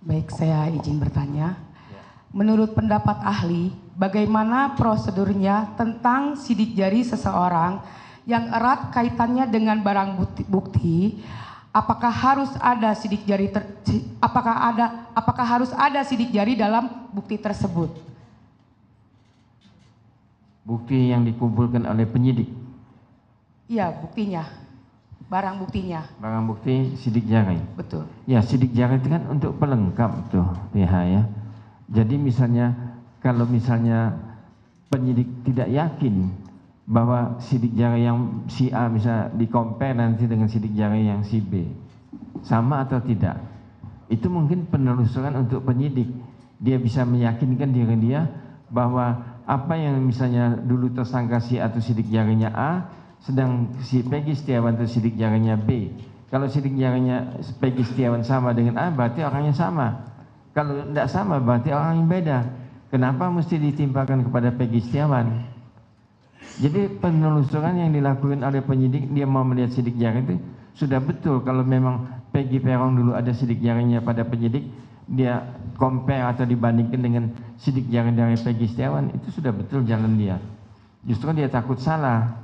Baik, saya izin bertanya. Menurut pendapat ahli, bagaimana prosedurnya tentang sidik jari seseorang yang erat kaitannya dengan barang bukti? Apakah harus ada sidik jari apakah harus ada sidik jari dalam bukti tersebut? Bukti yang dikumpulkan oleh penyidik. Iya, buktinya. Barang buktinya. Barang bukti sidik jari. Betul. Ya, sidik jari itu kan untuk pelengkap tuh, PH ya. Jadi misalnya kalau misalnya penyidik tidak yakin bahwa sidik jari yang si A bisa di-compare nanti dengan sidik jari yang si B sama atau tidak, itu mungkin penelusuran untuk penyidik. Dia bisa meyakinkan diri dia bahwa apa yang misalnya dulu tersangka si A atau sidik jarinya A, sedang si Peggy Setiawan itu sidik jarinya B. Kalau sidik jarinya Peggy Setiawan sama dengan A, berarti orangnya sama. Kalau tidak sama, berarti orang yang beda. Kenapa mesti ditimpakan kepada Peggy Setiawan? Jadi penelusuran yang dilakukan oleh penyidik, dia mau melihat sidik jari itu sudah betul. Kalau memang Peggy Peron dulu ada sidik jarinya pada penyidik, dia compare atau dibandingkan dengan sidik jari dari Peggy Setiawan, itu sudah betul jalan dia. Justru dia takut salah,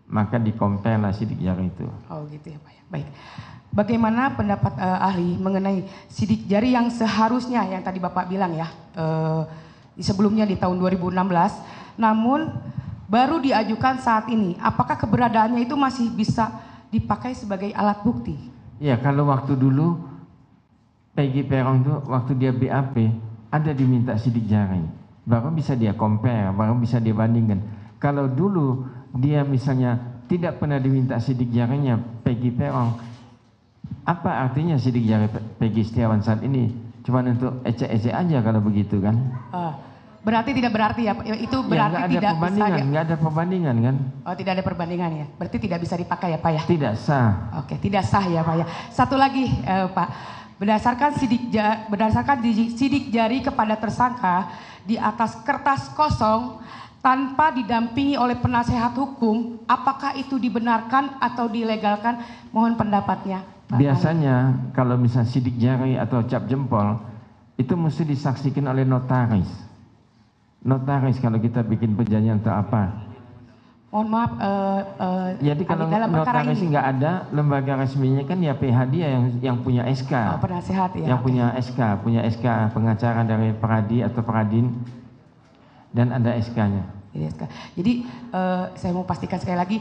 maka di-compare lah sidik jari itu. Oh gitu ya Pak ya. Baik. Bagaimana pendapat ahli mengenai sidik jari yang seharusnya yang tadi Bapak bilang ya, sebelumnya di tahun 2016, namun baru diajukan saat ini. Apakah keberadaannya itu masih bisa dipakai sebagai alat bukti? Ya, kalau waktu dulu Peggy Peron itu waktu dia BAP ada diminta sidik jari, baru bisa dia compare, baru bisa dia bandingkan. Kalau dulu dia misalnya tidak pernah diminta sidik jarinya Peggy Peron, apa artinya sidik jari Peggy Setiawan saat ini? Cuma untuk ecek-ecek aja kalau begitu kan? Berarti tidak berarti ya, itu berarti ya, tidak bisa ya? Nggak ada perbandingan kan? Oh, tidak ada perbandingan ya? Berarti tidak bisa dipakai ya Pak ya? Tidak sah. Oke, tidak sah ya Pak ya. Satu lagi Pak, berdasarkan sidik jari kepada tersangka di atas kertas kosong tanpa didampingi oleh penasehat hukum, apakah itu dibenarkan atau dilegalkan? Mohon pendapatnya Pak. Biasanya kalau misalnya sidik jari atau cap jempol itu mesti disaksikan oleh notaris. Notaris kalau kita bikin perjanjian atau apa. Mohon maaf, jadi kalau notaris nggak ada, lembaga resminya kan ya PH dia yang punya SK. Penasehat ya. Yang punya SK pengacara dari Peradi atau Peradin, dan ada SK-nya. Jadi saya mau pastikan sekali lagi,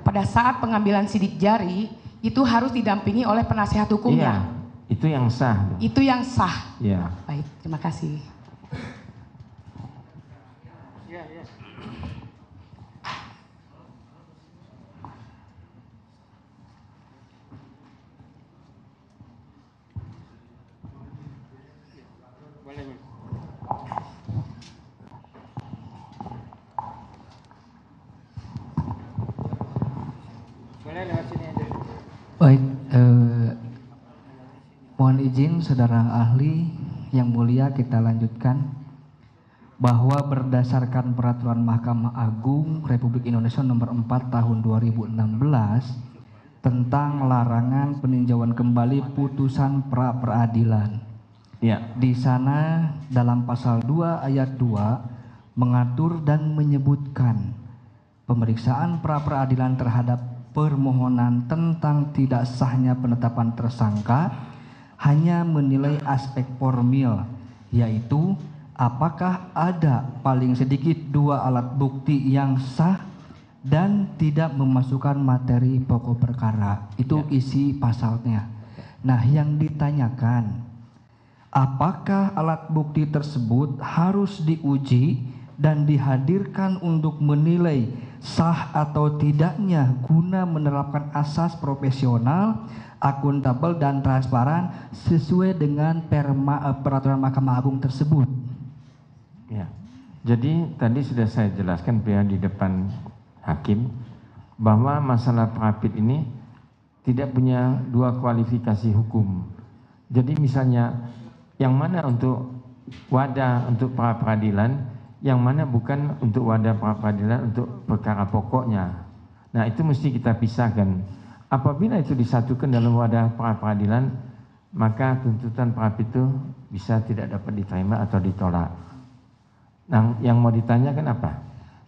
pada saat pengambilan sidik jari itu harus didampingi oleh penasehat hukumnya. Iya, itu yang sah. Itu yang sah. Iya. Baik, terima kasih. Baik, mohon izin saudara ahli yang mulia, kita lanjutkan bahwa berdasarkan peraturan Mahkamah Agung Republik Indonesia nomor 4 tahun 2016 tentang larangan peninjauan kembali putusan pra peradilan. Ya. Di sana dalam pasal 2 ayat 2 mengatur dan menyebutkan pemeriksaan pra peradilan terhadap permohonan tentang tidak sahnya penetapan tersangka hanya menilai aspek formil, yaitu apakah ada paling sedikit 2 alat bukti yang sah dan tidak memasukkan materi pokok perkara. Itu isi pasalnya. Nah, yang ditanyakan, apakah alat bukti tersebut harus diuji dan dihadirkan untuk menilai sah atau tidaknya guna menerapkan asas profesional, akuntabel dan transparan sesuai dengan peraturan Mahkamah Agung tersebut. Ya. Jadi tadi sudah saya jelaskan di depan hakim bahwa masalah prapit ini tidak punya 2 kualifikasi hukum. Jadi misalnya yang mana untuk wadah untuk pra peradilan, yang mana bukan untuk wadah pra peradilan untuk perkara pokoknya. Nah, itu mesti kita pisahkan. Apabila itu disatukan dalam wadah pra peradilan, maka tuntutan pra itu bisa tidak dapat diterima atau ditolak. Nah, yang mau ditanyakan apa?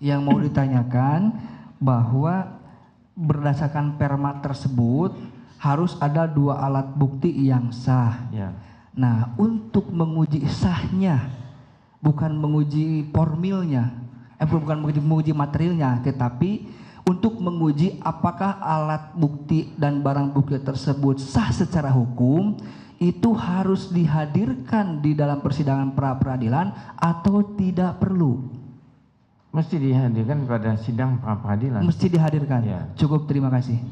Yang mau ditanyakan bahwa berdasarkan perma tersebut harus ada 2 alat bukti yang sah. Ya. Nah, untuk menguji sahnya, bukan menguji formilnya, bukan menguji materialnya, tetapi untuk menguji apakah alat bukti dan barang bukti tersebut sah secara hukum, itu harus dihadirkan di dalam persidangan pra-peradilan atau tidak perlu? Mesti dihadirkan pada sidang pra peradilan. Mesti dihadirkan. Ya. Cukup, terima kasih.